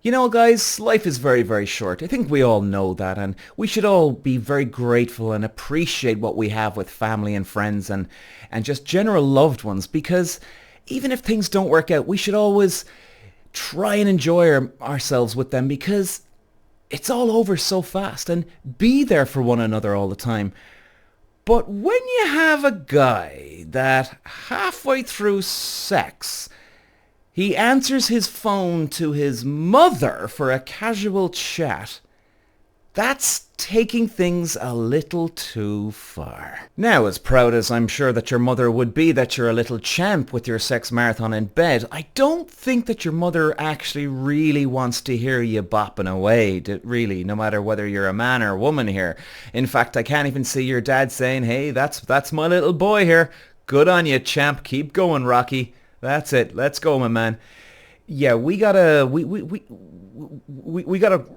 You know, guys, life is very, very short. I think we all know that, and we should all be very grateful and appreciate what we have with family and friends and just general loved ones, because even if things don't work out, we should always try and enjoy ourselves with them, because it's all over so fast, and be there for one another all the time. But when you have a guy that halfway through sex he answers his phone to his mother for a casual chat, that's taking things a little too far. Now, as proud as I'm sure that your mother would be that you're a little champ with your sex marathon in bed, I don't think that your mother actually really wants to hear you bopping away, really, no matter whether you're a man or woman here. In fact, I can't even see your dad saying, hey, that's my little boy here. Good on you, champ. Keep going, Rocky. That's it. Let's go, my man. Yeah, we gotta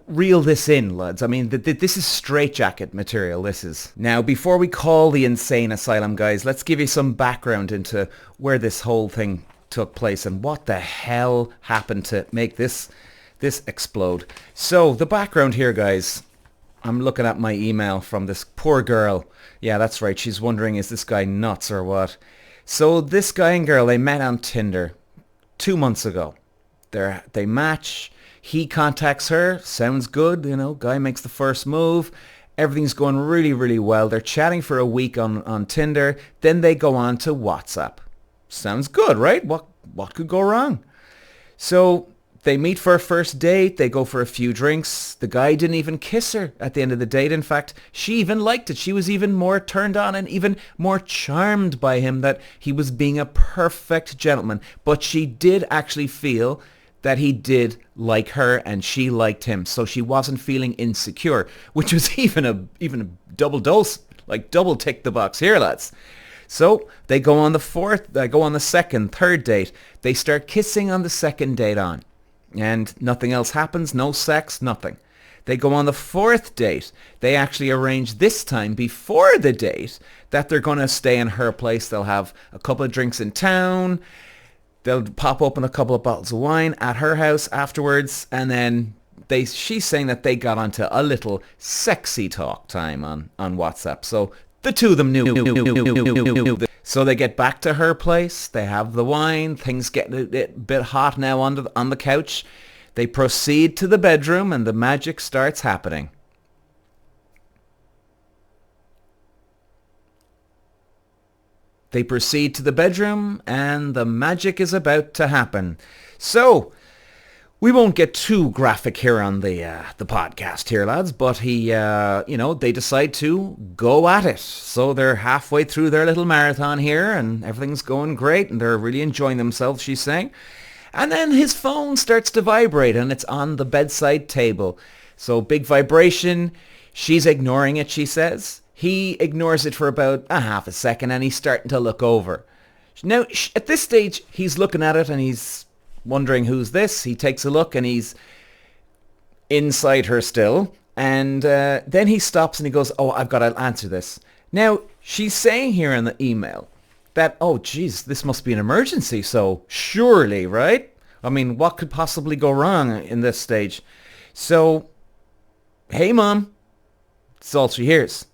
reel this in, lads. I mean, this is straitjacket material. This is. Now, before we call the insane asylum, guys, let's give you some background into where this whole thing took place and what the hell happened to make this explode. So, the background here, guys. I'm looking at my email from this poor girl. Yeah, that's right. She's wondering, is this guy nuts or what? So this guy and girl, they met on Tinder 2 months ago. They match. He contacts her. Sounds good. You know, guy makes the first move. Everything's going really, really well. They're chatting for a week on Tinder. Then they go on to WhatsApp. Sounds good, right? What could go wrong? So they meet for a first date. They go for a few drinks. The guy didn't even kiss her at the end of the date. In fact, she even liked it. She was even more turned on and even more charmed by him, that he was being a perfect gentleman. But she did actually feel that he did like her and she liked him. So she wasn't feeling insecure, which was even a double dose, like double tick the box here, lads. So they go on the second, third date. They start kissing on the second date on. And nothing else happens, no sex, nothing. They go on the fourth date. They actually arrange this time before the date that they're going to stay in her place. They'll have a couple of drinks in town. They'll pop open a couple of bottles of wine at her house afterwards. And then she's saying that they got onto a little sexy talk time on WhatsApp. So the two of them knew. So they get back to her place. They have the wine. Things get a bit hot now on the couch. They proceed to the bedroom and the magic starts happening. They proceed to the bedroom and the magic is about to happen. So we won't get too graphic here on the podcast here, lads, but they decide to go at it. So they're halfway through their little marathon here and everything's going great and they're really enjoying themselves, she's saying. And then his phone starts to vibrate and it's on the bedside table. So big vibration. She's ignoring it, she says. He ignores it for about a half a second and he's starting to look over. Now, at this stage, he's looking at it and he's wondering who's this. He takes a look and he's inside her still. And then he stops and he goes, oh, I've got to answer this. Now, she's saying here in the email that, oh, geez, this must be an emergency. So surely, right? I mean, what could possibly go wrong in this stage? So, hey, Mom. That's all she hears.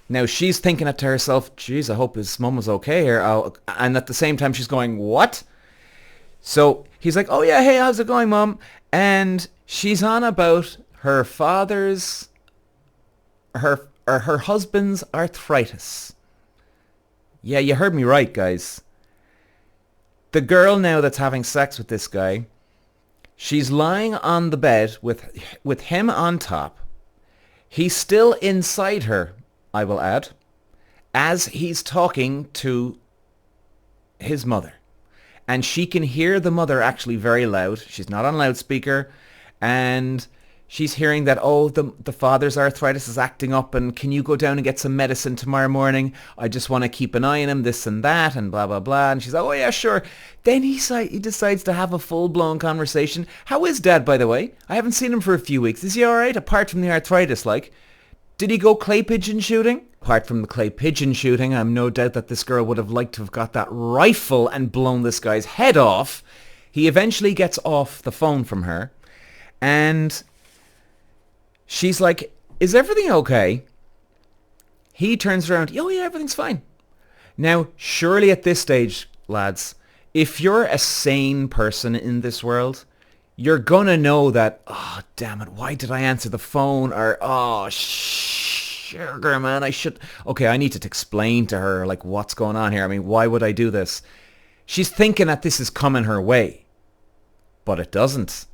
Now, she's thinking it to herself, geez, I hope his mum was okay here. And at the same time, she's going, what? So he's like, oh yeah, hey, how's it going, Mom? And she's on about her husband's arthritis. Yeah, you heard me right, guys. The girl now that's having sex with this guy, she's lying on the bed with him on top. He's still inside her, I will add, as he's talking to his mother. And she can hear the mother actually very loud. She's not on loudspeaker. And she's hearing that, oh, the father's arthritis is acting up and can you go down and get some medicine tomorrow morning? I just want to keep an eye on him, this and that, and blah, blah, blah. And she's like, oh, yeah, sure. Then he decides to have a full-blown conversation. How is Dad, by the way? I haven't seen him for a few weeks. Is he all right, apart from the arthritis, like? Did he go clay pigeon shooting? Apart from the clay pigeon shooting, I'm no doubt that this girl would have liked to have got that rifle and blown this guy's head off. He eventually gets off the phone from her. And she's like, is everything okay? He turns around, oh yeah, everything's fine. Now, surely at this stage, lads, if you're a sane person in this world, you're gonna know that, oh, damn it, why did I answer the phone? Or, oh, sugar, man, okay, I need to explain to her, like, what's going on here. I mean, why would I do this? She's thinking that this is coming her way, but it doesn't.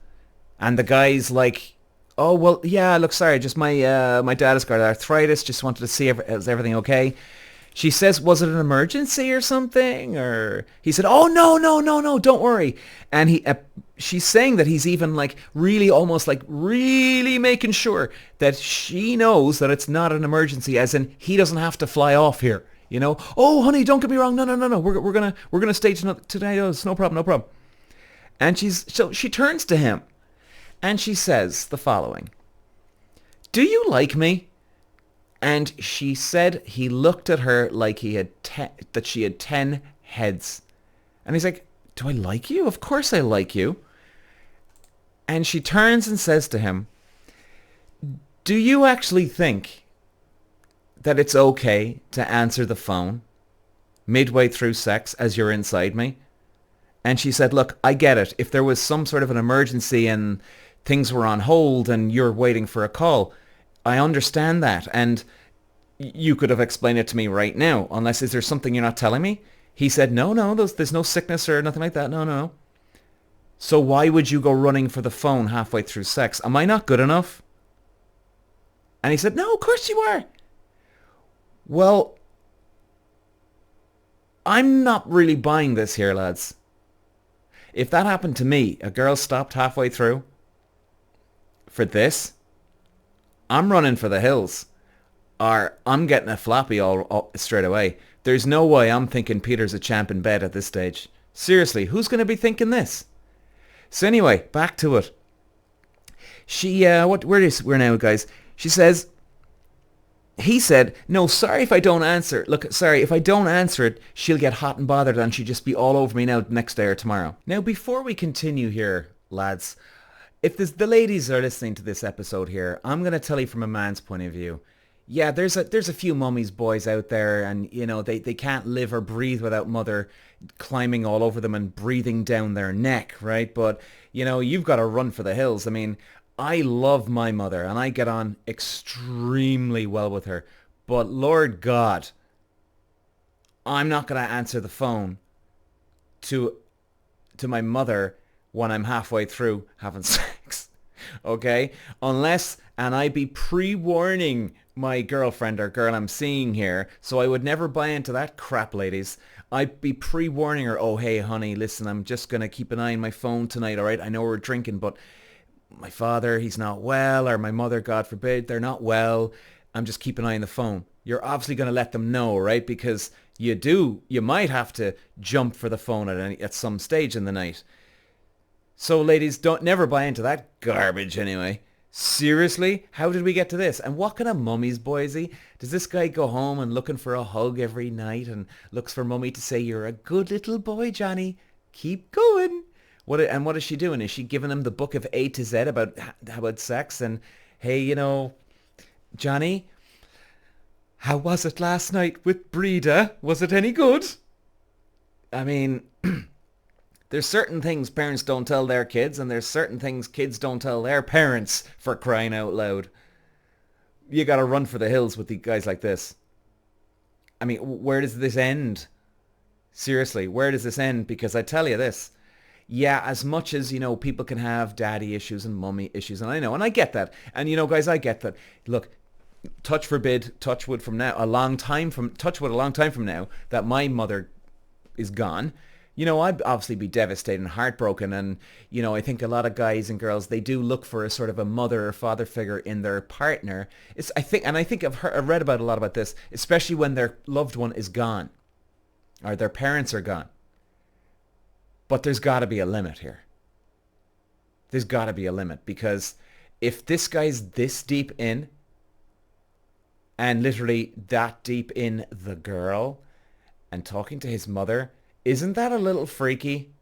And the guy's like, oh, well, yeah, look, sorry, just my dad has got arthritis, just wanted to see if is everything okay. She says, was it an emergency or something? Or he said, oh, no, no, no, no, don't worry. And she's saying that he's even like really almost like really making sure that she knows that it's not an emergency, as in he doesn't have to fly off here. You know, oh, honey, don't get me wrong. No, no, no, no. We're gonna stay today. Oh, it's no problem, no problem. And so she turns to him and she says the following. Do you like me? And she said he looked at her like that she had 10 heads. And he's like, do I like you? Of course I like you. And she turns and says to him, do you actually think that it's okay to answer the phone midway through sex as you're inside me? And she said, look, I get it. If there was some sort of an emergency and things were on hold and you're waiting for a call, I understand that. And you could have explained it to me right now. Unless, is there something you're not telling me? He said, no, no, there's no sickness or nothing like that. No, no, no. So why would you go running for the phone halfway through sex? Am I not good enough? And he said, no, of course you are. Well, I'm not really buying this here, lads. If that happened to me, a girl stopped halfway through for this, I'm running for the hills. Or I'm getting a floppy all straight away. There's no way I'm thinking Peter's a champ in bed at this stage. Seriously, who's going to be thinking this? So anyway, back to it. She, we're now, guys. She says, he said, no, sorry if I don't answer. Look, sorry, if I don't answer it, she'll get hot and bothered and she'll just be all over me now next day or tomorrow. Now, before we continue here, lads, if the ladies are listening to this episode here, I'm going to tell you from a man's point of view. Yeah, there's a few mummies boys out there, and you know they can't live or breathe without mother climbing all over them and breathing down their neck, right? But you know, you've got to run for the hills. I mean, I love my mother and I get on extremely well with her. But Lord God, I'm not going to answer the phone to my mother when I'm halfway through having sex. Okay? Unless, and I be pre-warning my girlfriend or girl I'm seeing here, so I would never buy into that crap, ladies. I'd be pre-warning her, oh, hey, honey, listen, I'm just going to keep an eye on my phone tonight, all right? I know we're drinking, but my father, he's not well, or my mother, God forbid, they're not well. I'm just keeping an eye on the phone. You're obviously going to let them know, right? Because you might have to jump for the phone at some stage in the night. So, ladies, don't never buy into that garbage anyway. Seriously? How did we get to this? And what kind of mummy's boy is he? Does this guy go home and looking for a hug every night and looks for mummy to say, you're a good little boy, Johnny. Keep going. What is she doing? Is she giving him the book of A to Z about sex? And, hey, you know, Johnny, how was it last night with Breda? Was it any good? I mean... There's certain things parents don't tell their kids, and there's certain things kids don't tell their parents, for crying out loud. You gotta run for the hills with the guys like this. I mean, where does this end? Seriously, where does this end? Because I tell you this, yeah, as much as, you know, people can have daddy issues and mummy issues, and I know, and I get that. And, you know, guys, I get that. Look, touch wood from now, a long time from now, that my mother is gone. You know, I'd obviously be devastated and heartbroken, and, you know, I think a lot of guys and girls, they do look for a sort of a mother or father figure in their partner. I think I've read about a lot about this, especially when their loved one is gone, or their parents are gone. But there's got to be a limit here. There's got to be a limit, because if this guy's this deep in, and literally that deep in the girl, and talking to his mother, isn't that a little freaky?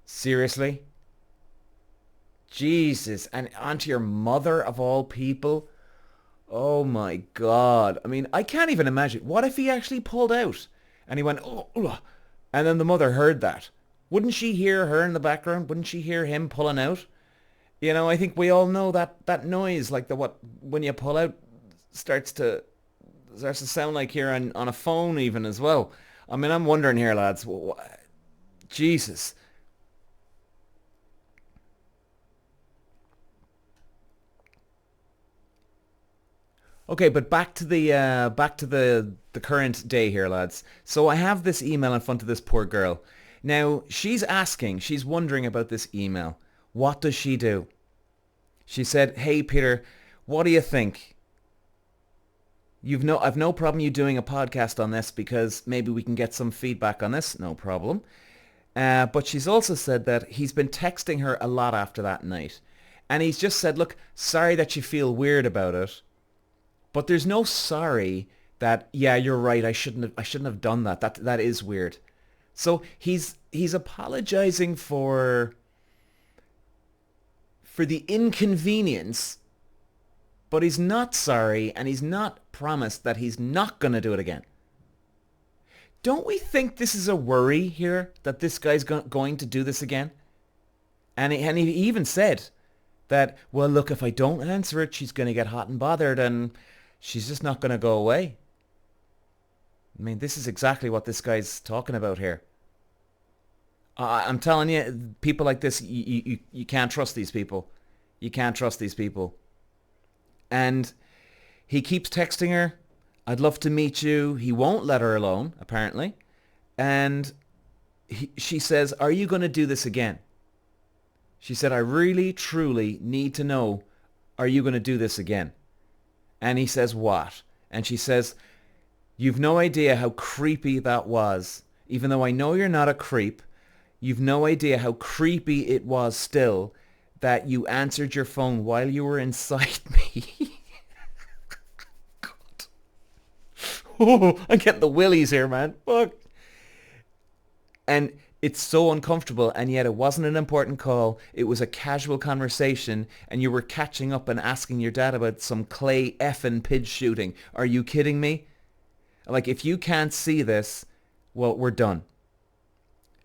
Seriously? Jesus, and onto your mother of all people. Oh my God. I mean, I can't even imagine. What if he actually pulled out and he went, oh, ugh," and then the mother heard that? Wouldn't she hear her in the background? Wouldn't she hear him pulling out? You know, I think we all know that noise, like the what when you pull out starts to starts to sound like here on a phone even as well. I mean, I'm wondering here, lads. Jesus. Okay, but back to the current day here, lads. So I have this email in front of this poor girl. Now she's wondering about this email. What does she do? She said, "Hey Peter, what do you think? I've no problem you doing a podcast on this because maybe we can get some feedback on this. No problem." But she's also said that he's been texting her a lot after that night, and he's just said, "Look, sorry that you feel weird about it." But there's no sorry that, yeah, you're right. I shouldn't have done that. That is weird. So he's apologizing for the inconvenience, but he's not sorry and he's not promised that he's not going to do it again. Don't we think this is a worry here that this guy's going to do this again? And he even said that, well, look, if I don't answer it, she's going to get hot and bothered and she's just not going to go away. I mean, this is exactly what this guy's talking about here. I'm telling you, people like this, you can't trust these people. You can't trust these people. And he keeps texting her, "I'd love to meet you." He won't let her alone, apparently. And she says, "Are you going to do this again?" She said, "I really, truly need to know, are you going to do this again?" And he says, "What?" And she says, "You've no idea how creepy that was. Even though I know you're not a creep, you've no idea how creepy it was still that you answered your phone while you were inside me." God. Oh, I'm getting the willies here, man. Fuck. And it's so uncomfortable, and yet it wasn't an important call. It was a casual conversation, and you were catching up and asking your dad about some clay effing pigeon shooting. Are you kidding me? Like, if you can't see this, well, we're done.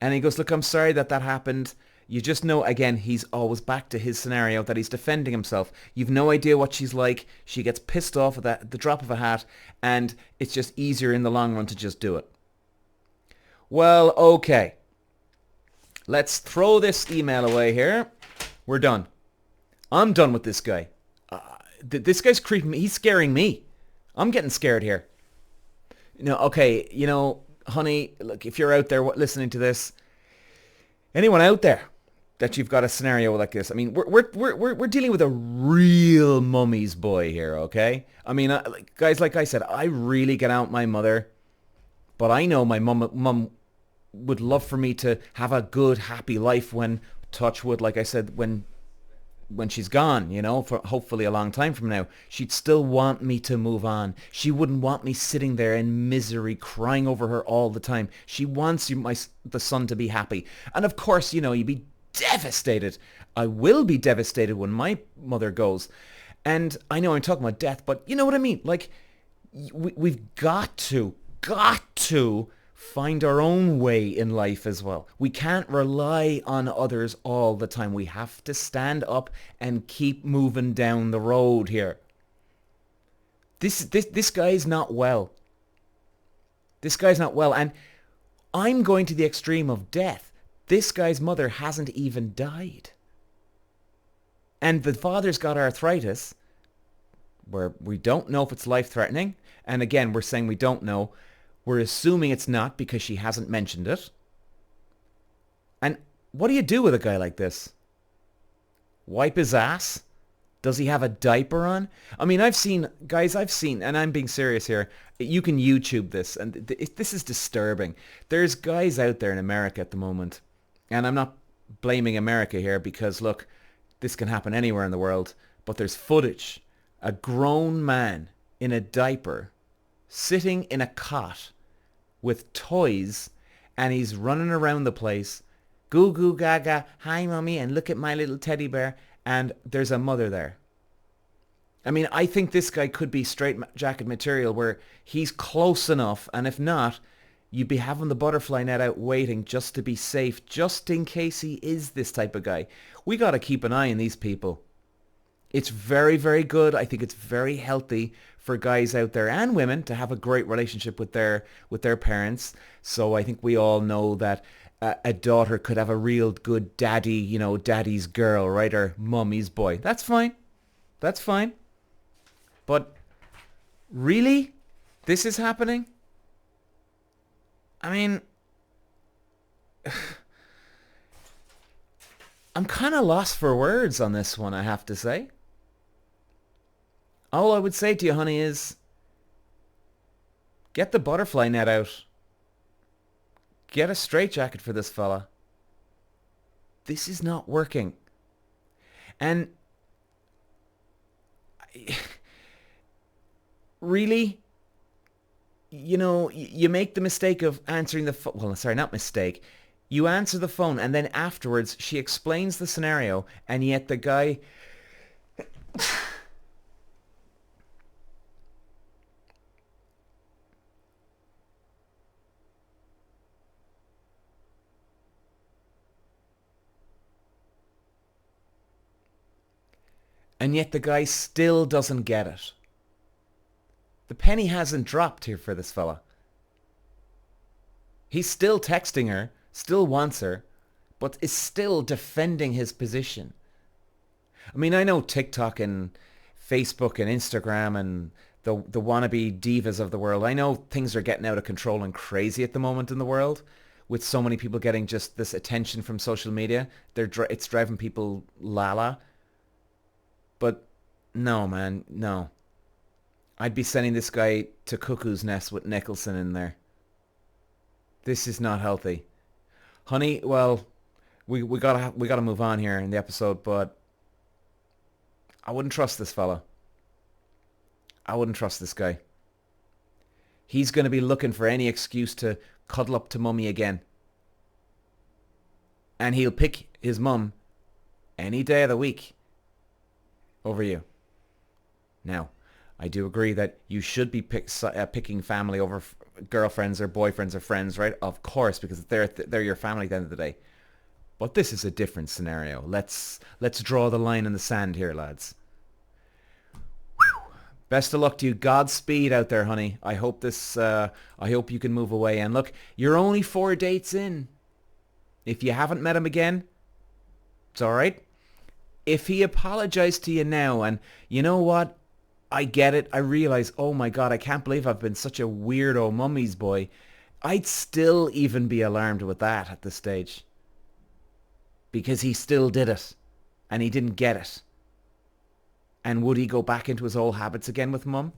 And he goes, "Look, I'm sorry that happened. You just know," again, he's always back to his scenario that he's defending himself. You've no idea what she's like. She gets pissed off at the drop of a hat, and it's just easier in the long run to just do it. Well, okay. Let's throw this email away here. We're done. I'm done with this guy. This guy's creeping me. He's scaring me. I'm getting scared here. Okay, honey, look, if you're out there listening to this, anyone out there that you've got a scenario like this, I mean, we're dealing with a real mummy's boy here, okay? I mean, guys, like I said, I really get out my mother, but I know my mum would love for me to have a good, happy life when, touch wood, like I said, when she's gone, for hopefully a long time from now. She'd still want me to move on. She wouldn't want me sitting there in misery, crying over her all the time. She wants the son to be happy. And of course, you'd be devastated. I will be devastated when my mother goes. And I know I'm talking about death, but you know what I mean? Like, we've got to find our own way in life as well. We can't rely on others all the time. We have to stand up and keep moving down the road here. This guy's not well. This guy's not well, and I'm going to the extreme of death. This guy's mother hasn't even died. And the father's got arthritis, where we don't know if it's life-threatening. And again, we're saying we don't know. We're assuming it's not because she hasn't mentioned it. And what do you do with a guy like this? Wipe his ass? Does he have a diaper on? I mean, I've seen, and I'm being serious here, you can YouTube this, and this is disturbing. There's guys out there in America at the moment, and I'm not blaming America here because, look, this can happen anywhere in the world, but there's footage. A grown man in a diaper sitting in a cot with toys, and he's running around the place, goo goo gaga, hi mummy, and look at my little teddy bear, and there's a mother there. I mean, I think this guy could be straight jacket material where he's close enough, and if not, you'd be having the butterfly net out waiting just to be safe, just in case he is this type of guy. We got to keep an eye on these people. It's very, very good. I think it's very healthy for guys out there and women to have a great relationship with their parents. So I think we all know that a daughter could have a real good daddy, daddy's girl, right? Or mummy's boy. That's fine. That's fine. But really? This is happening? I mean, I'm kind of lost for words on this one, I have to say. All I would say to you, honey, is get the butterfly net out. Get a straitjacket for this fella. This is not working. And really, you make the mistake of answering the phone. Well, sorry, not mistake. You answer the phone and then afterwards she explains the scenario, and yet the guy... and yet the guy still doesn't get it. The penny hasn't dropped here for this fella. He's still texting her, still wants her, but is still defending his position. I mean, I know TikTok and Facebook and Instagram and the wannabe divas of the world. I know things are getting out of control and crazy at the moment in the world, with so many people getting just this attention from social media. It's driving people lala. But no, man, no. I'd be sending this guy to Cuckoo's Nest with Nicholson in there. This is not healthy. Honey, well, we gotta move on here in the episode, but I wouldn't trust this fella. I wouldn't trust this guy. He's going to be looking for any excuse to cuddle up to mummy again. And he'll pick his mum any day of the week over you. Now, I do agree that you should be picking family over girlfriends or boyfriends or friends, right? Of course, because they're your family at the end of the day. But this is a different scenario. Let's draw the line in the sand here, lads. Whew. Best of luck to you. Godspeed out there, honey. I hope you can move away. And look, you're only 4 dates in. If you haven't met him again, it's all right. If he apologized to you now, and you know what? I get it. I realize, oh my God, I can't believe I've been such a weirdo mummy's boy. I'd still even be alarmed with that at this stage. Because he still did it. And he didn't get it. And would he go back into his old habits again with mum?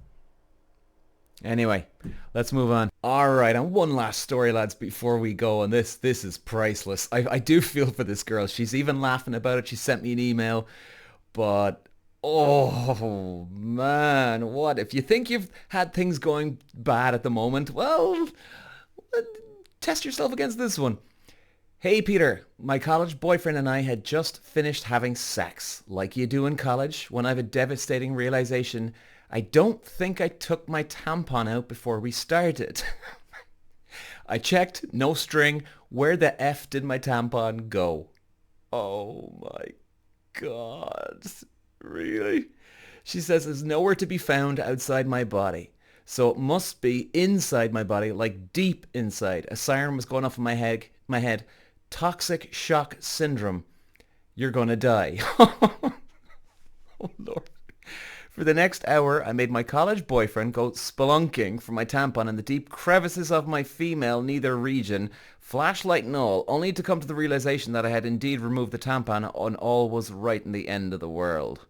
Anyway, let's move on. All right, and one last story, lads, before we go. And this is priceless. I do feel for this girl. She's even laughing about it. She sent me an email. But, oh, man, what? If you think you've had things going bad at the moment, well, test yourself against this one. Hey, Peter, my college boyfriend and I had just finished having sex, like you do in college, when I have a devastating realization. I don't think I took my tampon out before we started. I checked, no string. Where the F did my tampon go? Oh my God. Really? She says it's nowhere to be found outside my body. So it must be inside my body, like deep inside. A siren was going off in my head. Toxic shock syndrome. You're gonna die. Oh Lord. For the next hour, I made my college boyfriend go spelunking for my tampon in the deep crevices of my female nether region, flashlight and all, only to come to the realization that I had indeed removed the tampon and all was right in the end of the world.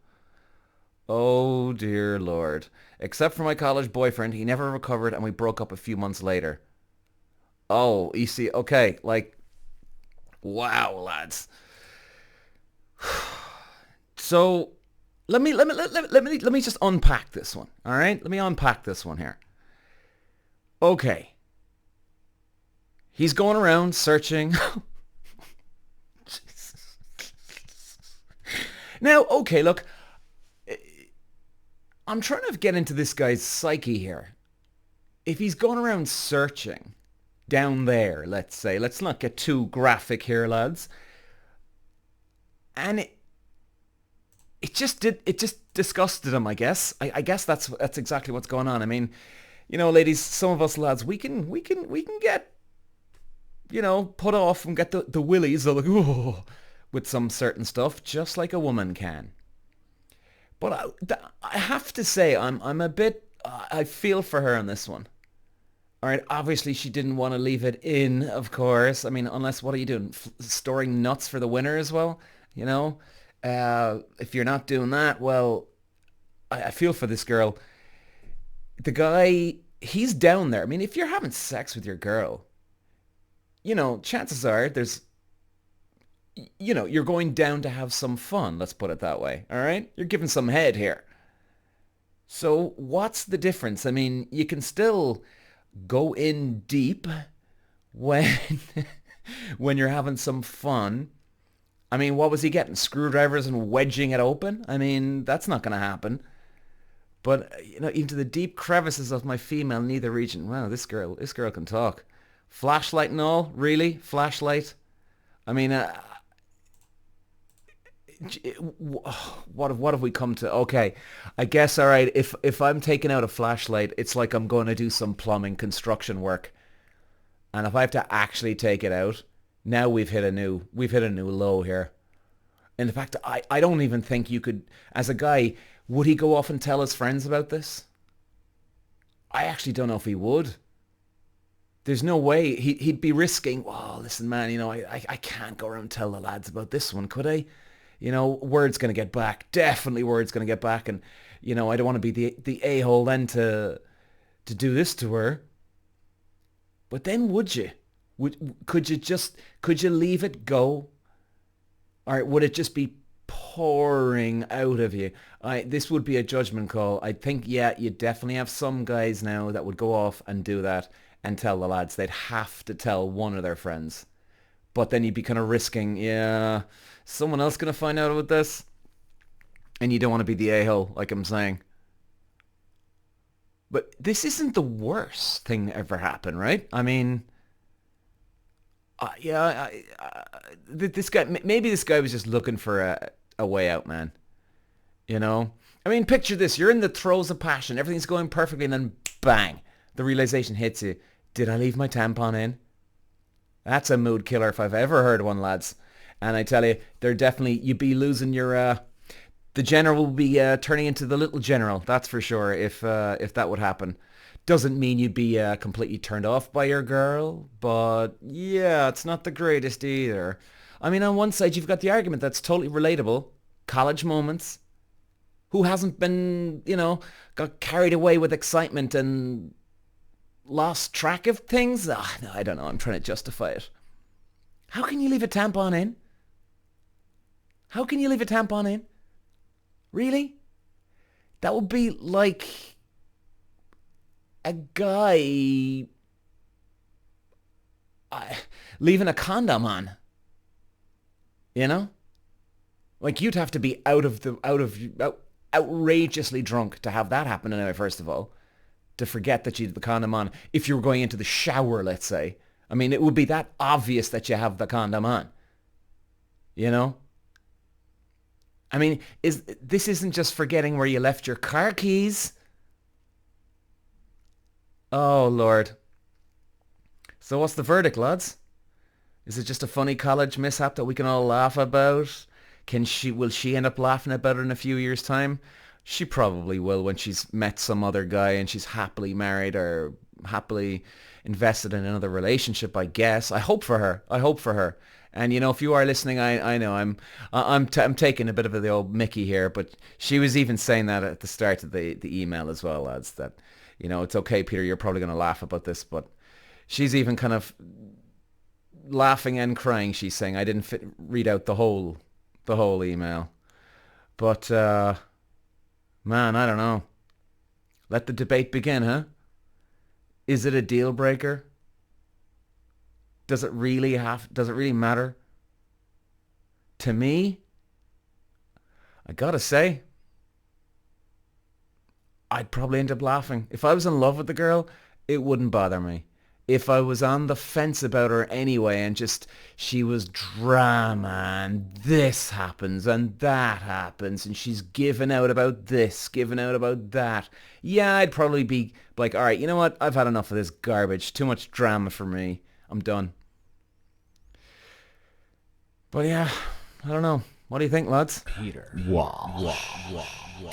Oh dear Lord. Except for my college boyfriend, he never recovered and we broke up a few months later. Oh, you see, okay, like, wow, lads. So... Let me just unpack this one. All right? Let me unpack this one here. Okay. He's going around searching. Now, okay, look, I'm trying to get into this guy's psyche here. If he's going around searching down there, let's say, let's not get too graphic here, lads, and it just disgusted him, I guess. I guess that's exactly what's going on. I mean, ladies, some of us lads, we can get, put off and get the willies or with some certain stuff, just like a woman can. But I have to say, I'm a bit, I feel for her on this one. All right, obviously she didn't want to leave it in, of course. I mean, unless, what are you doing? Storing nuts for the winner as well? You know? If you're not doing that, well, I feel for this girl. The guy, he's down there. I mean, if you're having sex with your girl, chances are you're going down to have some fun. Let's put it that way. All right? You're giving some head here. So what's the difference? I mean, you can still go in deep when when you're having some fun. I mean, what was he getting? Screwdrivers and wedging it open? I mean, that's not going to happen. But into the deep crevices of my female neither region. Wow, this girl can talk. Flashlight and all, really? Flashlight? I mean, what have we come to? Okay, I guess all right. If I'm taking out a flashlight, it's like I'm going to do some plumbing construction work, and if I have to actually take it out, now we've hit a new low here. In fact, I don't even think you could, as a guy, would he go off and tell his friends about this? I actually don't know if he would. There's no way he'd be risking. Oh, listen, man, I can't go around and tell the lads about this one, could I? Word's going to get back. Definitely word's going to get back. And, I don't want to be the a-hole then to do this to her. But then would you? Could you leave it go? Or would it just be pouring out of you? This would be a judgment call. I think, yeah, you definitely have some guys now that would go off and do that and tell the lads. They'd have to tell one of their friends. But then you'd be kind of risking, yeah, someone else going to find out about this. And you don't want to be the a-hole, like I'm saying. But this isn't the worst thing that ever happened, right? I mean, yeah, this guy, maybe this guy was just looking for a way out, man. You know? I mean, picture this. You're in the throes of passion. Everything's going perfectly, and then bang, the realization hits you. Did I leave my tampon in? That's a mood killer if I've ever heard one, lads. And I tell you, they're definitely, you'd be losing your, the general will be turning into the little general. That's for sure, if that would happen. Doesn't mean you'd be completely turned off by your girl, but yeah, it's not the greatest either. I mean, on one side, you've got the argument that's totally relatable. College moments. Who hasn't been, got carried away with excitement and lost track of things? No, I don't know. I'm trying to justify it. How can you leave a tampon in? How can you leave a tampon in? Really? That would be like a guy leaving a condom on. You know? Like you'd have to be outrageously drunk to have that happen anyway, first of all. To forget that you had the condom on. If you were going into the shower, let's say. I mean, it would be that obvious that you have the condom on. You know? I mean, this isn't just forgetting where you left your car keys. Oh, Lord. So what's the verdict, lads? Is it just a funny college mishap that we can all laugh about? Will she end up laughing about it in a few years' time? She probably will when she's met some other guy and she's happily married or happily invested in another relationship, I guess. I hope for her. I hope for her. And if you are listening, I know I'm taking a bit of the old Mickey here, but she was even saying that at the start of the email as well, lads, that it's okay, Peter, you're probably going to laugh about this, but she's even kind of laughing and crying. She's saying I didn't read out the whole email, but man, I don't know. Let the debate begin, huh? Is it a deal breaker? Does it really matter? To me, I gotta say, I'd probably end up laughing. If I was in love with the girl, it wouldn't bother me. If I was on the fence about her anyway and just she was drama and this happens and that happens and she's giving out about this, giving out about that. Yeah, I'd probably be like, all right, you know what? I've had enough of this garbage. Too much drama for me. I'm done. But yeah, I don't know. What do you think, lads? Peter. Wow. Wow.